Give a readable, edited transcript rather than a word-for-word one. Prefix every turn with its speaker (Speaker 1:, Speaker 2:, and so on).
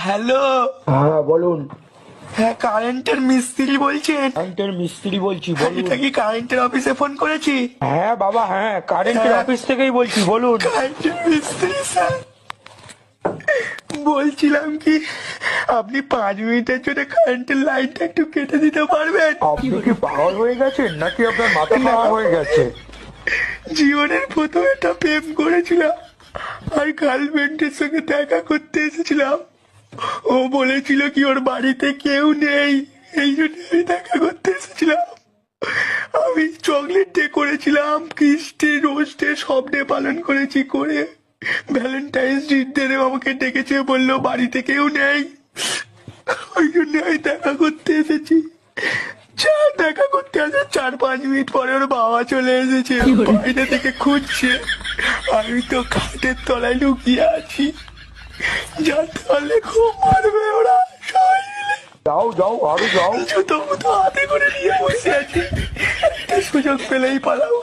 Speaker 1: Hello.
Speaker 2: হ্যাঁ বলুন।
Speaker 1: হ্যাঁ, কারেন্টের মিস্ত্রি বলছেন?
Speaker 2: কারেন্টের মিস্ত্রি বলছি, বলুন।
Speaker 1: এটা কি কারেন্টের অফিসে ফোন করেছি?
Speaker 2: হ্যাঁ বাবা, হ্যাঁ কারেন্টের
Speaker 1: হ্যাঁ।
Speaker 2: অফিস থেকেই বলছি, বলুন।
Speaker 1: কারেন্টের মিস্ত্রি স্যার, বলছিলাম কি আপনি 5 মিনিটের জন্য কারেন্টের লাইনটা একটু কেটে দিতে পারবেন?
Speaker 2: আপনি কি পাগল হয়ে গেছেন নাকি আপনার মাথা খারাপ হয়ে গেছে?
Speaker 1: জীবনের প্রথম একটা প্রেম করেছিলাম আর গার্লফ্রেন্ডের সঙ্গে দেখা করতে এসেছিলাম। ও বলেছিল কি ওর বাড়িতে কেউ নেই, এই জন্য আমি দেখা করতে এসেছিলাম। আমি চকলেট ডে করেছিলাম, কিস ডে, রোজ ডে, সব ডে পালন করেছি। করে ভ্যালেন্টাইন্স ডে আমাকে ডেকেছে, বললো বাড়িতে কেউ নেই, ওই জন্য আমি দেখা করতে এসেছি। যা দেখা করতে আসে 4-5 মিনিট পরে ওর বাবা চলে এসেছে, বাইরে থেকে খুঁজছে। আমি তো খাটের তলায় লুকিয়ে আছি, জানতে পারলে খুব মারবে ওরা সবাই মিলে।
Speaker 2: যাও যাও, আরো যাও।
Speaker 1: জুতো মুতো হাতে করে নিয়ে বসে আছি, একটা সুযোগ পেলেই পালাবো।